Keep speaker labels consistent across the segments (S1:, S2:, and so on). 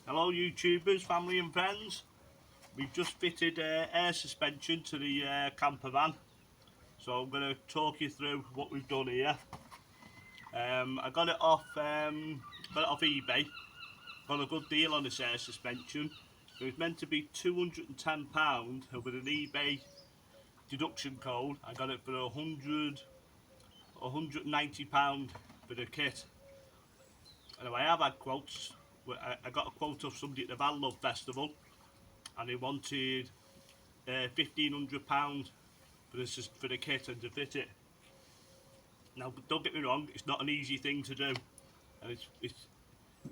S1: Hello YouTubers, family and friends. We've just fitted air suspension to the camper van, so I'm going to talk you through what we've done here. I got it off eBay. Got a good deal on this air suspension. It was meant to be £210, and with an eBay deduction code I got it for £190 for the kit. Anyway, I have had quotes. I got a quote of somebody at the Van Love Festival, and he wanted £1,500 for the kit and to fit it. Now, don't get me wrong, it's not an easy thing to do, and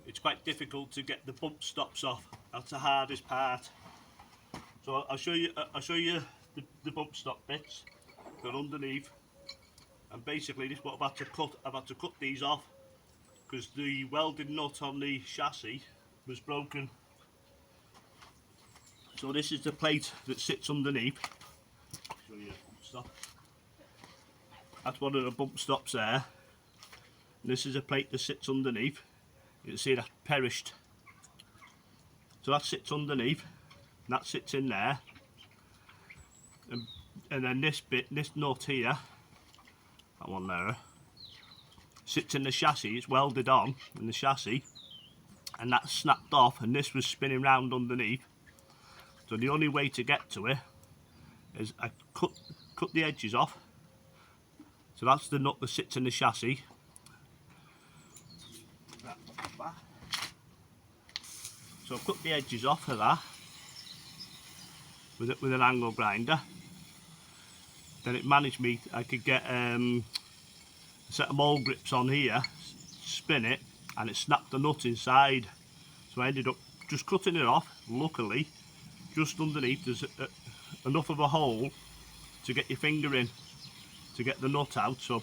S1: it's quite difficult to get the bump stops off. That's the hardest part. So I'll show you the bump stop bits. They're underneath, and basically this is what I've had to cut. I've had to cut these off because the welded nut on the chassis was broken. So this is the plate that sits underneath. I'll show you the bump stop. That's one of the bump stops there. And this is a plate that sits underneath. You can see that's perished. So that sits underneath, and that sits in there. And then this bit, this nut here, that one there, sits in the chassis. It's welded on in the chassis, and that's snapped off, and this was spinning round underneath. So the only way to get to it is I cut the edges off. So that's the nut that sits in the chassis. So I've cut the edges off of that with an angle grinder. Then it managed me, I could get a set of mole grips on here, spin it, and it snapped the nut inside. So I ended up just cutting it off. Luckily, just underneath there's enough of a hole to get your finger in to get the nut out. So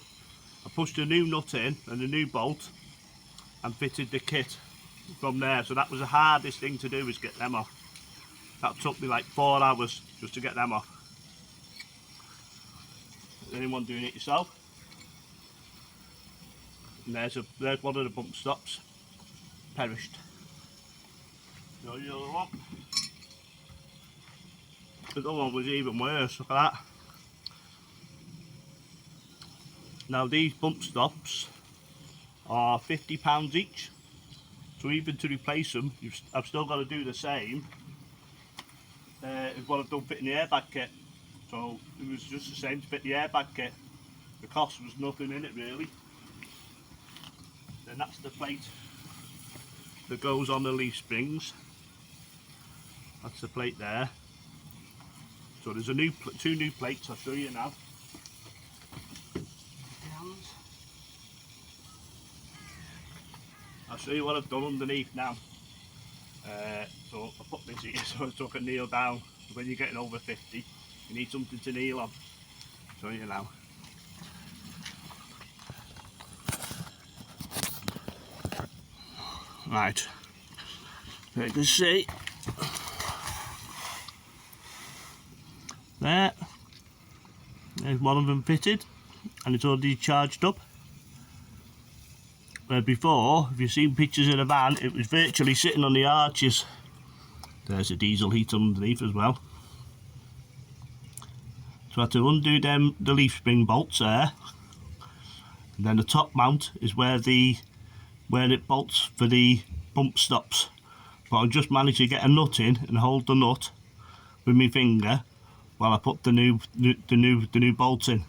S1: I pushed a new nut in and a new bolt and fitted the kit from there. So that was the hardest thing to do, is get them off. That took me like 4 hours just to get them off. Anyone doing it yourself? And there's one of the bump stops, perished. The other one. The other one was even worse. Look at that. Now these bump stops are £50 each. So even to replace them, I've still got to do the same as what I've done fitting the airbag kit. So it was just the same to fit the airbag kit. The cost was nothing in it really. Then that's the plate that goes on the leaf springs. That's the plate there. So there's two new plates. I'll show you now. I'll show you what I've done underneath now. So I put this here so I can kneel down. When you're getting over 50, you need something to kneel on. I'll show you now. Right, so you can see there's one of them fitted, and it's already charged up. Where before, if you've seen pictures of the van, it was virtually sitting on the arches. There's a diesel heat underneath as well. So I had to undo the leaf spring bolts there, and then the top mount is where it bolts for the bump stops. But I just managed to get a nut in and hold the nut with my finger while I put the new bolts in.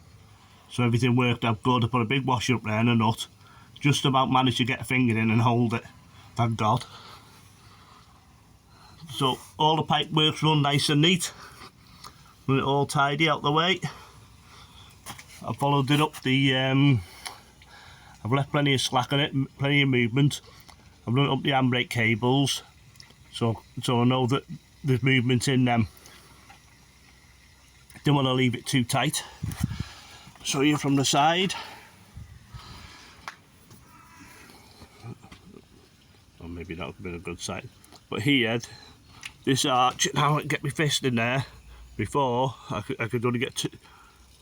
S1: So everything worked out good. I put a big washer up there and a nut. Just about managed to get a finger in and hold it, thank God. So all the pipe works run nice and neat. Run it all tidy out the way. I followed it up I've left plenty of slack on it, plenty of movement. I've run up the handbrake cables, so I know that there's movement in them. Didn't want to leave it too tight. Show you from the side. Or maybe that would have been a good sight. But here, this arch, now I can get my fist in there. Before, I could only get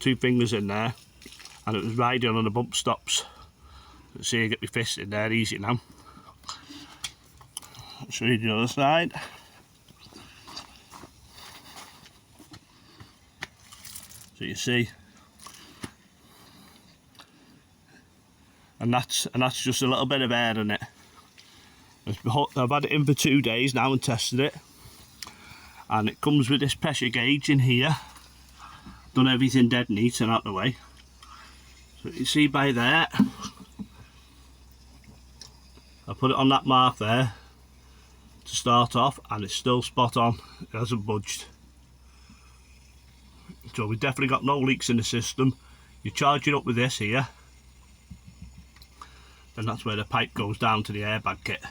S1: two fingers in there, and it was riding on the bump stops. See, I get my fist in there easy now. show you the other side. So you see, and that's just a little bit of air in it. I've had it in for 2 days now and tested it, and it comes with this pressure gauge in here. Done everything dead neat and out the way. So you see by there, I put it on that mark there to start off, and it's still spot on. It hasn't budged. So we've definitely got no leaks in the system. You charge it up with this here, then that's where the pipe goes down to the airbag kit.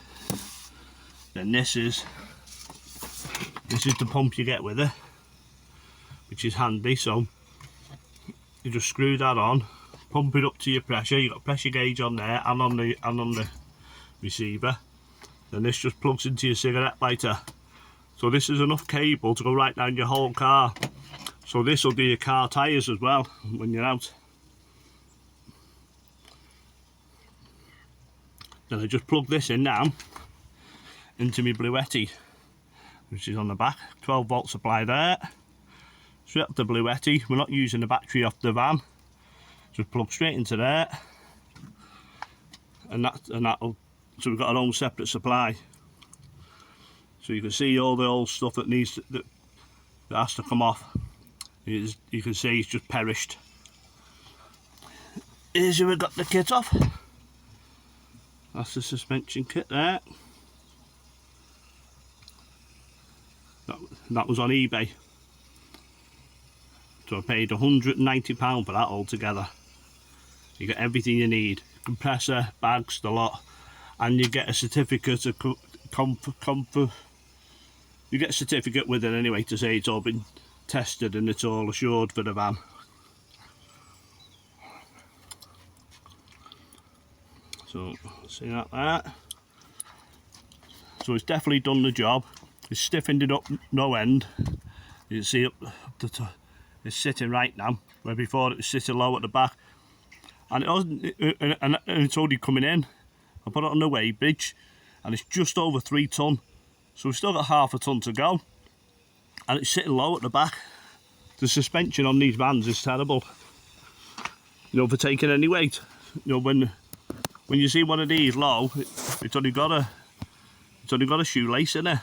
S1: Then this is the pump you get with it, which is handy. So you just screw that on, pump it up to your pressure. You've got a pressure gauge on there and on the receiver. Then this just plugs into your cigarette lighter. So this is enough cable to go right down your whole car. So this will do your car tyres as well when you're out. Then I just plug this in now into my Bluetti, which is on the back. 12 volt supply there. Straight up the Bluetti. We're not using the battery off the van. Just plug straight into there. And that'll, so we've got our own separate supply. So you can see all the old stuff that has to come off. You can see it's just perished. Here's where we got the kit off. That's the suspension kit there. That was on eBay. So I paid £190 for that altogether. You get everything you need. Compressor, bags, the lot. And you get a certificate of you get a certificate with it anyway to say it's all been tested and it's all assured for the van. So see that there. So it's definitely done the job. It's stiffened it up no end. You can see up the top, it's sitting right now, where before it was sitting low at the back. And it wasn't, and it's already coming in. I put it on the weigh bridge, and it's just over 3 ton. So we've still got half a ton to go, and it's sitting low at the back. The suspension on these vans is terrible, you know, for taking any weight. You know, when you see one of these low, it's only got a shoelace in it.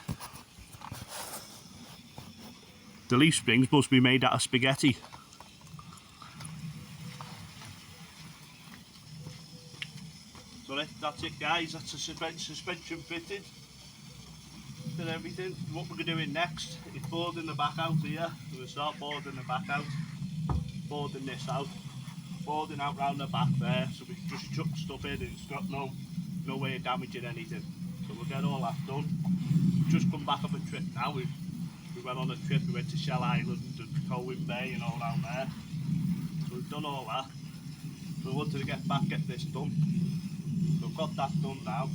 S1: The leaf springs must be made out of spaghetti. So that's it, guys. That's the suspension fitted and everything. What we're doing next is boarding the back out here. We're going to start boarding the back out, boarding this out, boarding out round the back there. So we just chuck stuff in and it's got no way of damaging anything. So we'll get all that done. We've just come back off a trip now. We went on a trip. We went to Shell Island and Colwyn Bay and all down there. So we've done all that. So we wanted to get this done. So I've got that done now.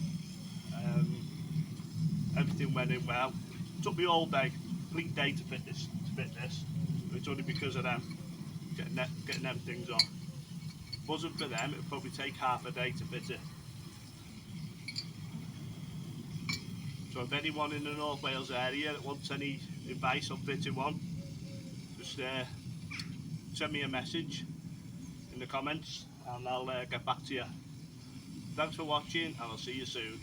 S1: Everything went in well. It took me all day, complete day to fit this. It's only because of them getting them things off. If it wasn't for them, it would probably take half a day to fit it. So if anyone in the North Wales area that wants any advice on fitting one, just send me a message in the comments and I'll get back to you. Thanks for watching and I'll see you soon.